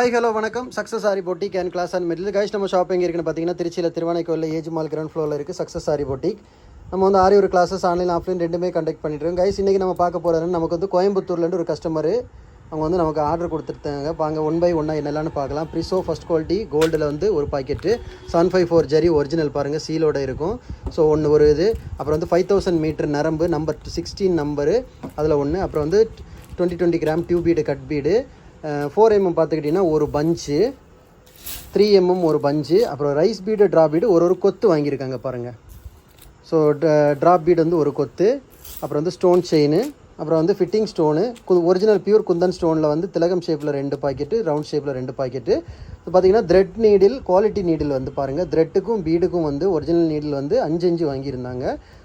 Hi hello வணக்கம் success sari boutique and class and material guys. நம்ம shop எங்கே இருக்குன்னு பார்த்தீங்கன்னா திருச்சியில் திருவானைக்கோயிலில் ஏஜ் மால் கிரவுண்ட் ஃப்ளோரில் இருக்குது சக்ஸஸ் சாரி பொட்டிக். நம்ம வந்து ஆரி ஒரு கிளாஸஸ் ஆன்லைன் ஆஃப்லைன் ரெண்டுமே கண்டக்ட் பண்ணிட்டுருக்கோம் கைஸ். இன்றைக்கி நம்ம பார்க்க போகிறதுன்னு நமக்கு வந்து கோயம்புத்தூர்லேருந்து ஒரு கஸ்டமர் அவங்க வந்து நமக்கு ஆர்டர் கொடுத்துருத்தாங்க. பாங்க 1 by 1 என்னெல்லாம்னு பார்க்கலாம். ப்ரிசோ ஃபஸ்ட் குவாலிட்டி கோல்டில் வந்து ஒரு பாக்கெட்டு 754 ஜரி ஒரிஜினல் பாருங்கள் சீலோட இருக்கும். ஸோ ஒன்று ஒரு இது. அப்புறம் வந்து 5000 மீட்டர் நரம்பு நம்பர் 16 நம்பரு அதில் ஒன்று. அப்புறம் வந்து 20 gram tube bead cut bead 4 mm பார்த்துக்கிட்டிங்கன்னா ஒரு பஞ்சு, 3 mm ஒரு பஞ்சு. அப்புறம் ரைஸ் பீடு ட்ராப் பீடு ஒரு கொத்து வாங்கியிருக்காங்க பாருங்கள். ஸோ ட்ராப் பீடு வந்து ஒரு கொத்து. அப்புறம் வந்து ஸ்டோன் செயின், அப்புறம் வந்து fitting stone original pure kundan ஸ்டோனில் வந்து திலகம் ஷேப்பில் 2 பாக்கெட்டு, ரவுண்ட் ஷேப்பில் 2 பாக்கெட்டு. இப்போ பார்த்தீங்கன்னா த்ரெட் நீடில் குவாலிட்டி நீடில் வந்து பாருங்கள். த்ரெட்டுக்கும் பீடுக்கும் வந்து ஒரிஜினல் நீடில் வந்து 5 வாங்கியிருந்தாங்க.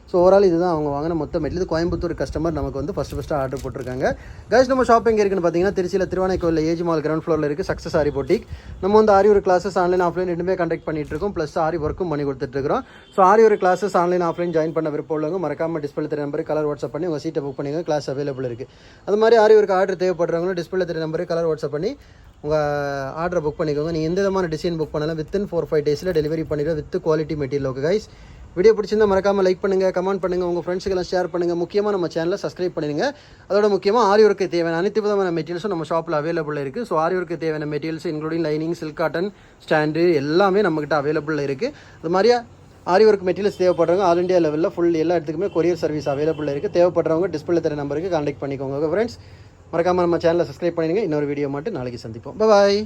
ஸோ ஓவரால் இதுதான் அவங்க வாங்கின மொத்த மெட்டீரியல். கோயம்புத்தூர் கஸ்டமர் நமக்கு வந்து ஃபஸ்ட்டு ஆர்டர் போட்டிருக்காங்க. கைஸ் நம்ம ஷாப் எங்கே இருக்குன்னு பார்த்தீங்கன்னா திருச்சியில் திருவானைக்கோயிலில் ஏஜ் மால் கிரவுண்ட் ஃப்ளோரில் இருக்குது சக்ஸஸ் சாரி பொட்டிக். நம்ம வந்து ஆரி ஒரு கிளாஸஸ் ஆன்லைன் ஆஃப்லைன் ரெண்டுமே கண்டக்ட் பண்ணிட்டு இருக்கோம். ப்ளஸ் ஆரி ஒர்க்கும் பண்ணி கொடுத்துட்ருக்கோம். ஸோ ஆரி ஒரு கிளாஸஸ் ஆன்லைன் ஆஃப்லைன் ஜாயின் பண்ண விருப்பம் உள்ளவங்க மறக்காமல் டிஸ்பிளே தெரிய நம்பருக்கு கலர் வாட்ஸ்அப் பண்ணி உங்கள் சீட்டை புக் பண்ணிங்க. கிளாஸ் அவைலபிள் இருக்குது. அது மாதிரி ஆரி ஒரு ஆர்டர் தேவைப்படுறவங்களும் டிஸ்பிளே தெரிய நம்பருக்கு கலர் வாட்ஸ்அப் பண்ணி உங்கள் ஆர்டரை புக் பண்ணிக்கோங்க. நீங்கள் எந்த விதமான டிசைன் புக் பண்ணலாம் வித்தின் 4-5 டேஸில் டெலிவரி பண்ணிடுவோம் with quality material. Okay guys, video பிடிச்சிருந்தா மறக்காமல் லைக் பண்ணுங்கள், கமெண்ட் பண்ணுங்கள், உங்கள் ஃப்ரெண்ட்ஸுக்கெல்லாம் ஷேர் பண்ணுங்கள். முக்கியமாக நம்ம சேனலை சப்ஸ்கிரைப் பண்ணிடுங்க. அதோட முக்கியமாக ஆரி ஒர்க்கு தேவையான அனைத்து விதமான மெட்டீரியல்ஸும் நம்ம ஷாப்பில் அவைலபிள் இருக்குது. ஸோ ஆரி ஒர்க்கு தேவையான materials including lining, silk cotton, stand எல்லாமே நம்மகிட்ட அவைலபிள் இருக்குது. அது மாதிரியா ஆரி ஒர்க் மெட்டீரியல்ஸ் தேவைப்படுறவங்க ஆல் இண்டியா லெவலில் ஃபுல் எல்லா இடத்துக்குமே கொரியர் சர்வீஸ் அவைலபிள் இருக்குது. தேவைப்படுறவங்க டிஸ்பிளே தர நம்பருக்கு கான்டாக்ட் பண்ணிக்கோங்க. ஓகே ஃப்ரெண்ட்ஸ், மறக்காமல் நம்ம சேனலை சப்ஸ்கிரைப் பண்ணிடுங்க. இன்னொரு வீடியோ மட்டும் நாளைக்கு சந்திப்போம். பாய்.